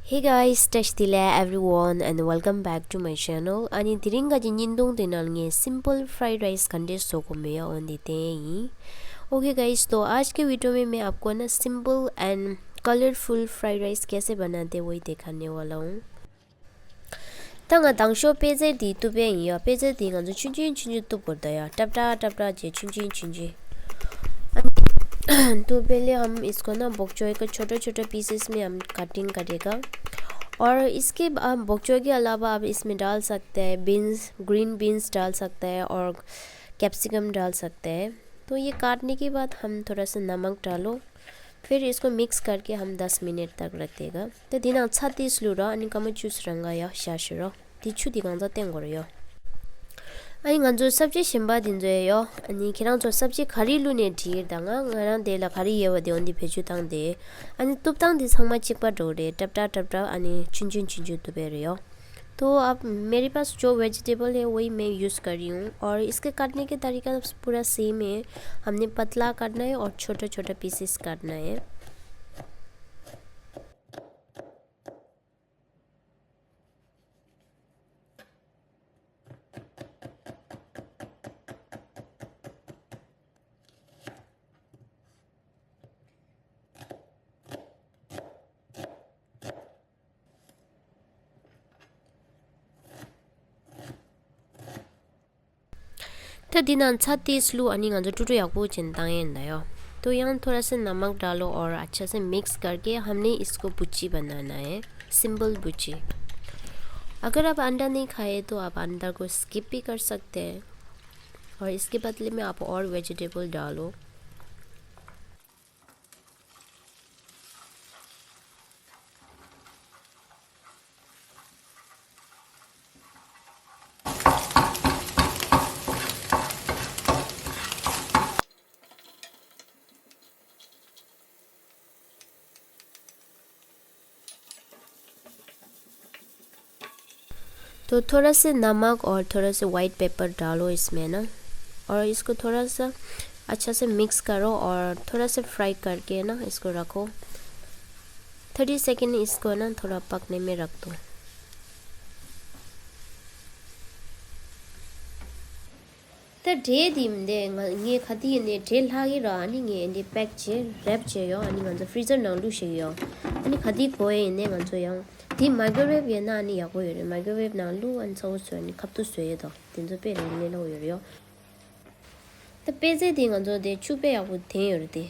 Hey guys, Tashtila everyone and welcome back to my channel. Ani tiringa jinjindong tinal nge simple fried rice खंडे सोको में on देते हैं. Okay guys, तो आज के वीडियो में मैं आपको ना simple and colourful fried rice कैसे बनाते हैं वही दिखाने वाला हूँ. तंगा तंगशो पेजे दी तो पे या पेजे दी गंजो चुंची चुंची तो पड़ता है टपटा टपटा जे चुंची चुंची. तो पहले हम इसको ना बॉक्चोई के छोटे छोटे पीसेस में हम कटिंग करेगा. और इसके बॉक्चोई के अलावा आप इसमें डाल सकते हैं बीन्स, ग्रीन बीन्स डाल सकते हैं और कैप्सिकम डाल सकते हैं. तो ये काटने के बाद हम थोड़ा सा नमक डालो, फिर इसको मिक्स करके हम 10 मिनट तक रखेगा. तो दिन अच्छा तीस लूरा अनि कम चूस रंगा या शाशुरा तीछू दिगांजा तेंगोर अनि nganjo sabji shimba dinjo yo ani kirang jo sabji khari lu ne dhir danga ngarang de la khari yewa de ondi phechu tang de ani tup tang di sangma chikpa dore tapta ani chunchun chunchu tu be yo. तो अब मेरे पास जो vegetable है वही मैं use कर रही हूँ और इसके काटने के तरीका पूरा सेम है. हमने पतला काटना है और छोटा छोटा पीसेस काटना है. तो दिन अच्छा तीस लू अनि गंजो टूटू याकू चिंता है. तो यहाँ थोड़ा सा नमक डालो और अच्छा से मिक्स करके हमने इसको बुच्ची बनाना है, सिंपल बुच्ची. अगर आप अंडा नहीं खाए तो आप अंडा को स्किप भी कर सकते हैं और इसके बदले में आप और वेजिटेबल डालो. तो थोड़ा से नमक और थोड़ा से वाइट पेपर डालो इसमें ना, और इसको थोड़ा सा अच्छा से मिक्स करो और थोड़ा से फ्राई करके ना इसको रखो. 30 सेकेंड इसको ना थोड़ा पकने में रख दो. तो ढे दिम दे ये खाती ने ढेल हागी रा अनि ये ने पैक चे रैप चे यो अनि गंज फ्रीजर ना लू शे यो अनि खाती कोए ने गंज यो दी माइक्रोवेव ये ना अनि या को यो माइक्रोवेव ना लू अन सो सो नि खप तो सोए दो दिन जो पे ले लो यो. तो पेजे दी गंज दे चु पे या को थे यो दे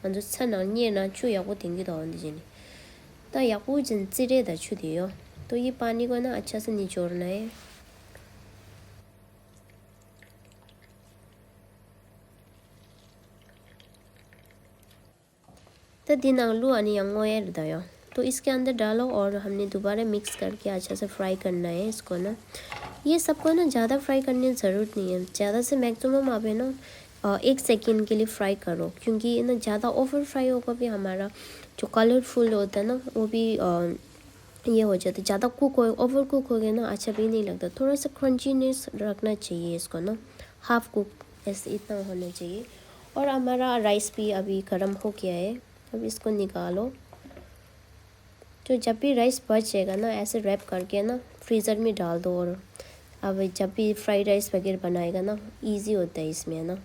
गंज छना नि ना चु या को थिंगी दो नि जिनी तो या को जन चिरे द छु दे यो. तो ये पानी को ना अच्छा से निचोड़ना है. तो दिन आलू अनि अंगोए दयो तो इसके अंदर डालो और हमने दोबारा मिक्स करके अच्छा से फ्राई करना है इसको ना. ये सबको ना ज़्यादा फ्राई करने की ज़रूरत नहीं है. ज़्यादा से मैक्सिमम आप है ना 1 सेकेंड के लिए फ्राई करो, क्योंकि ये ना ज़्यादा ओवर फ्राई होगा भी हमारा जो कलरफुल होता है ना वो भी ये हो जाता है. ज़्यादा कुक हो ओवर कुक हो गया ना अच्छा भी नहीं लगता. थोड़ा सा क्रंचीनेस रखना चाहिए इसको ना, हाफ कुक ऐसे इतना होना चाहिए. और हमारा राइस भी अभी गर्म हो गया है. अब इसको निकालो. तो जब भी राइस बच जाएगा ना ऐसे रैप करके ना फ्रीज़र में डाल दो. और अब जब भी फ्राइड राइस वगैरह बनाएगा ना इजी होता है इसमें ना.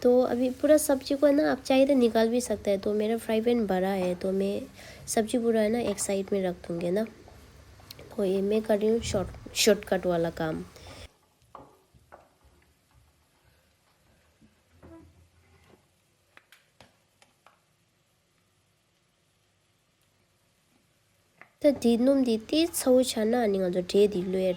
तो अभी पूरा सब्जी को ना आप चाहिए तो निकाल भी सकते हैं. तो मेरा फ्राई पैन बड़ा है तो मैं सब्जी पूरा है ना एक साइड में रख दूँगी ना. तो ये मैं कर रही हूँ शॉर्टकट वाला काम. तो दिनों दीती सौ छना नहीं जो ढे दिलो है.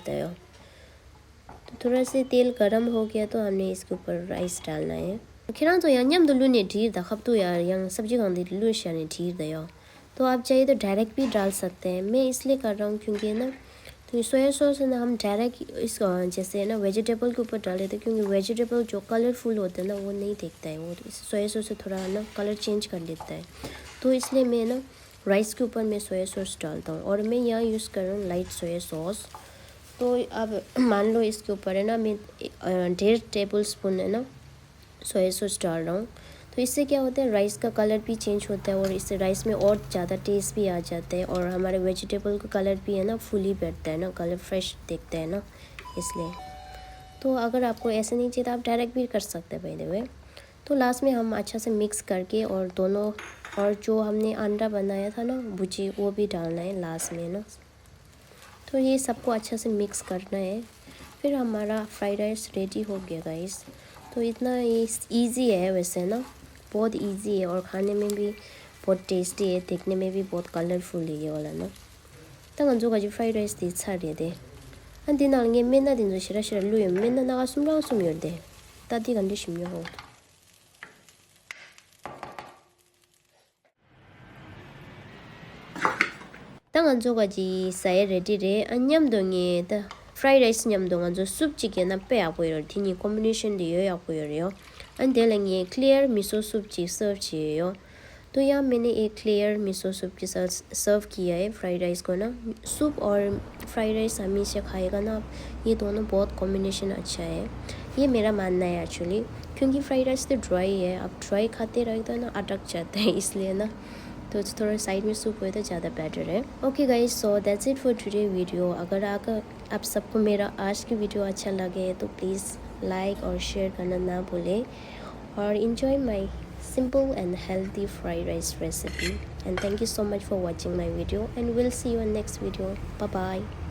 तो थोड़ा से तेल गरम हो गया तो हमने इसके ऊपर राइस डालना है. खिरा तो यंग तो लूने ढीर दा खप तो यार यंग सब्जी खाने लू शाने ढीर दया. तो आप चाहिए तो डायरेक्ट भी डाल सकते हैं. मैं इसलिए कर रहा हूँ क्योंकि ना तो सोया सॉस है ना हम डायरेक्ट इस जैसे ना वेजिटेबल के ऊपर डाल देते हैं, क्योंकि वेजिटेबल जो कलरफुल होता है ना वो नहीं दिखता है. वो सोया सॉस से थोड़ा ना कलर चेंज कर देता है. तो इसलिए मैं ना राइस के ऊपर मैं सोया सॉस डालता हूँ. और मैं यहाँ यूज़ कर रहा हूँ लाइट सोया सॉस. तो अब मान लो इसके ऊपर है ना मैं 1.5 टेबल स्पून है ना सोया सॉस डाल रहा हूँ। तो इससे क्या होता है, राइस का कलर भी चेंज होता है और इससे राइस में और ज़्यादा टेस्ट भी आ जाता है और हमारे वेजिटेबल का कलर भी है ना फुली बैठता है ना, कलर फ्रेश दिखता है ना, इसलिए। तो अगर आपको ऐसे नहीं चाहिए तो आप डायरेक्ट भी कर सकते हैं बाय द वे। तो लास्ट में हम अच्छा से मिक्स करके और दोनों, और जो हमने अंडा बनाया था ना भुजी, वो भी डालना है लास्ट में ना। तो ये सबको अच्छा से मिक्स करना है, फिर हमारा फ्राइड राइस रेडी हो गया गाइस। तो इतना ईजी है वैसे ना, बहुत इजी है और खाने में भी बहुत टेस्टी है, देखने में भी बहुत कलरफुल है ये वाला ना। तंगन जो गाजी फ्राइड राइस दी छारे दे अंदी नांगे मेना दिन जो शिरा शिरा लुयो मेना नागा सुमरा सुमियो दे तादी गंदे शिमियो हो। तंगन जो गाजी साय रेडी रे अन्यम दोंगे ता फ्राइड राइस न्यम दोंगा जो सूप चिकन ना पे आप यो थिनी कॉम्बिनेशन दियो या को यो अंदे लंगे क्लियर मिसो सूप ची सर्व चियो। तो यहाँ मैंने एक क्लियर मिसो सूप के साथ सर्व किया है फ्राइड राइस को ना। सूप और फ्राइड राइस हमेशा खाएगा ना, ये दोनों बहुत कॉम्बिनेशन अच्छा है, ये मेरा मानना है एक्चुअली। क्योंकि फ्राइड राइस तो ड्राई है, आप ड्राई खाते रहे तो ना अटक जाता है, इसलिए ना तो थोड़ा साइड में सूप हो तो ज़्यादा बेटर है। Okay guys, so that's it for today video. अगर आप सबको मेरा आज की वीडियो अच्छा लगे तो प्लीज़ लाइक और शेयर करना ना भूलें और enjoy my simple and healthy fried rice recipe. And thank you so much for watching my video, and we'll see you in next video. Bye bye.